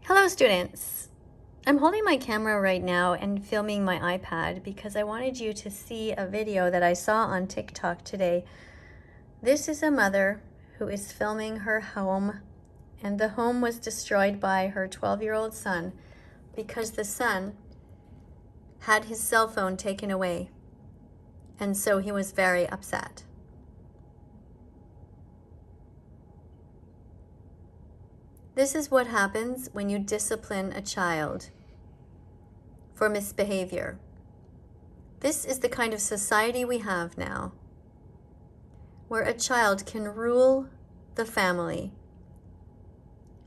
Hello students! I'm holding my camera right now and filming my iPad because I wanted you to see a video that I saw on TikTok today. This is a mother who is filming her home, and the home was destroyed by her 12-year-old son because the son had his cell phone taken away, and so he was very upset. This is what happens when you discipline a child for misbehavior. This is the kind of society we have now, where a child can rule the family.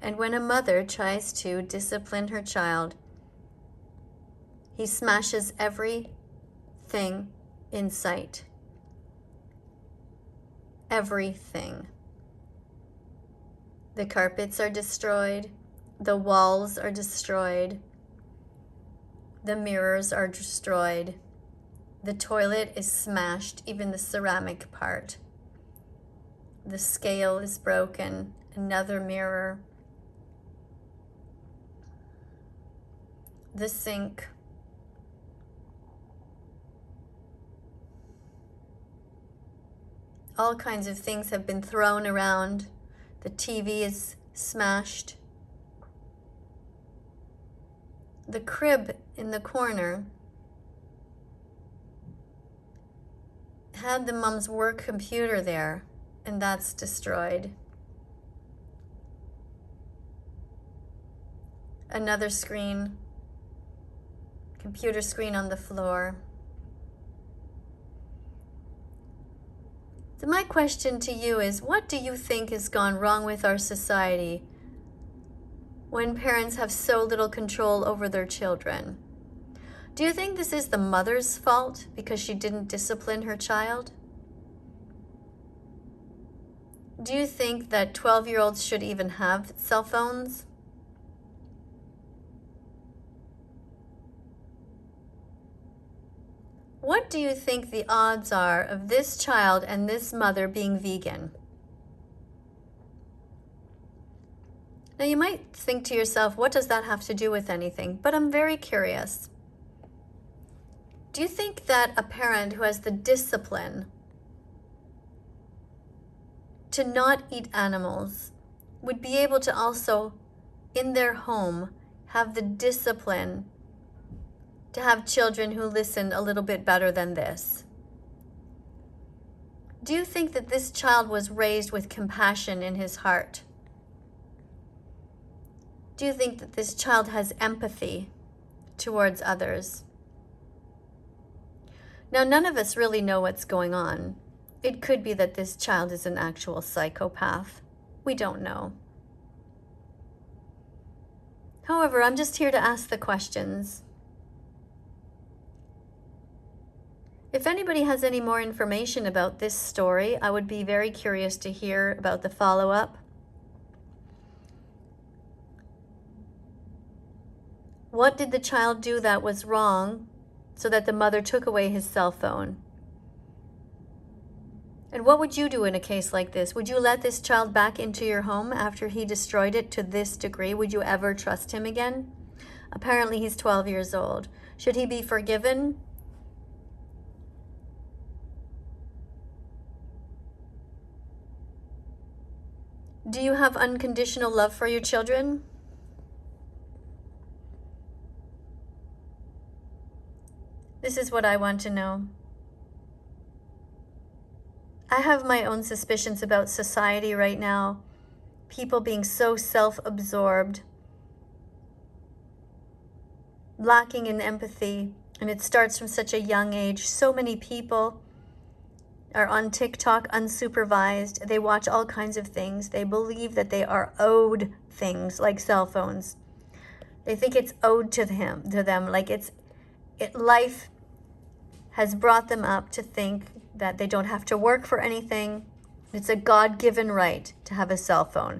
And when a mother tries to discipline her child, he smashes everything in sight. Everything. The carpets are destroyed, the walls are destroyed, the mirrors are destroyed, the toilet is smashed, even the ceramic part. The scale is broken, another mirror. The sink. All kinds of things have been thrown around. The TV is smashed. The crib in the corner had the mom's work computer there, and that's destroyed. Another screen, computer screen on the floor. So my question to you is, what do you think has gone wrong with our society when parents have so little control over their children? Do you think this is the mother's fault because she didn't discipline her child? Do you think that 12-year-olds should even have cell phones? What do you think the odds are of this child and this mother being vegan? Now you might think to yourself, what does that have to do with anything? But I'm very curious. Do you think that a parent who has the discipline to not eat animals would be able to also, in their home, have the discipline to have children who listen a little bit better than this? Do you think that this child was raised with compassion in his heart? Do you think that this child has empathy towards others? Now, none of us really know what's going on. It could be that this child is an actual psychopath. We don't know. However, I'm just here to ask the questions. If anybody has any more information about this story, I would be very curious to hear about the follow-up. What did the child do that was wrong so that the mother took away his cell phone? And what would you do in a case like this? Would you let this child back into your home after he destroyed it to this degree? Would you ever trust him again? Apparently he's 12 years old. Should he be forgiven? Do you have unconditional love for your children? This is what I want to know. I have my own suspicions about society right now. People being so self-absorbed, lacking in empathy, and it starts from such a young age. So many people are on TikTok unsupervised. They watch all kinds of things. They believe that they are owed things like cell phones. They think it's owed to them, like life has brought them up to think that they don't have to work for anything. It's a God-given right to have a cell phone.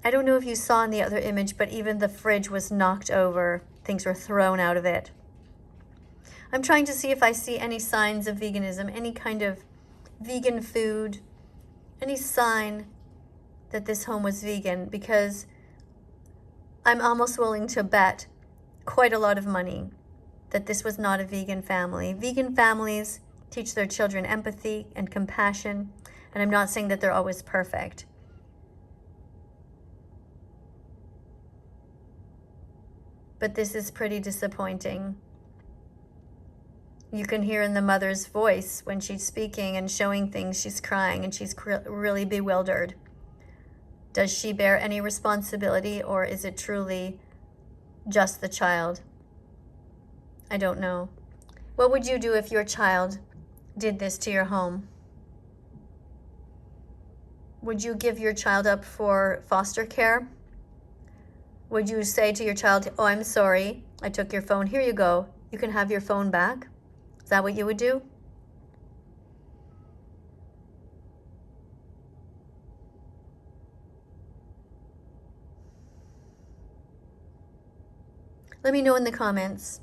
I don't know if you saw in the other image, but even the fridge was knocked over. Things were thrown out of it. I'm trying to see if I see any signs of veganism, any kind of vegan food, any sign that this home was vegan, because I'm almost willing to bet quite a lot of money that this was not a vegan family. Vegan families teach their children empathy and compassion, and I'm not saying that they're always perfect. But this is pretty disappointing. You can hear in the mother's voice when she's speaking and showing things, she's crying and she's really bewildered. Does she bear any responsibility, or is it truly just the child? I don't know. What would you do if your child did this to your home? Would you give your child up for foster care? Would you say to your child, oh, I'm sorry, I took your phone, here you go, you can have your phone back? Is that what you would do? Let me know in the comments.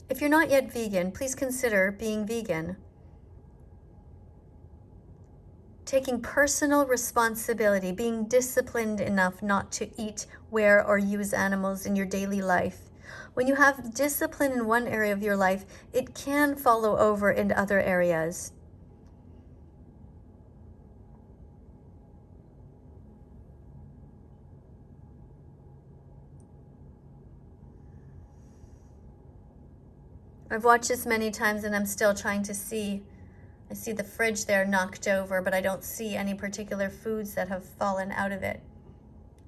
If you're not yet vegan, please consider being vegan. Taking personal responsibility, being disciplined enough not to eat, wear, or use animals in your daily life. When you have discipline in one area of your life, it can follow over into other areas. I've watched this many times and I'm still trying to see. I see the fridge there knocked over, but I don't see any particular foods that have fallen out of it.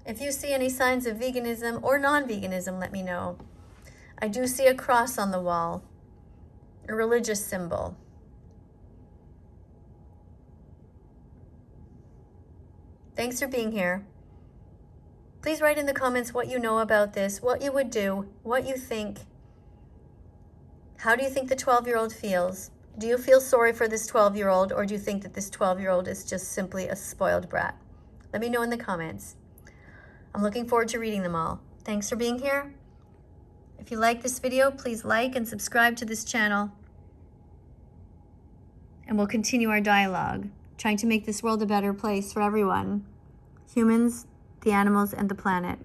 If you see any signs of veganism or non-veganism, let me know. I do see a cross on the wall, a religious symbol. Thanks for being here. Please write in the comments what you know about this, what you would do, what you think. How do you think the 12-year-old feels? Do you feel sorry for this 12-year-old, or do you think that this 12-year-old is just simply a spoiled brat? Let me know in the comments. I'm looking forward to reading them all. Thanks for being here. If you like this video, please like and subscribe to this channel. And we'll continue our dialogue, trying to make this world a better place for everyone. Humans, the animals, and the planet.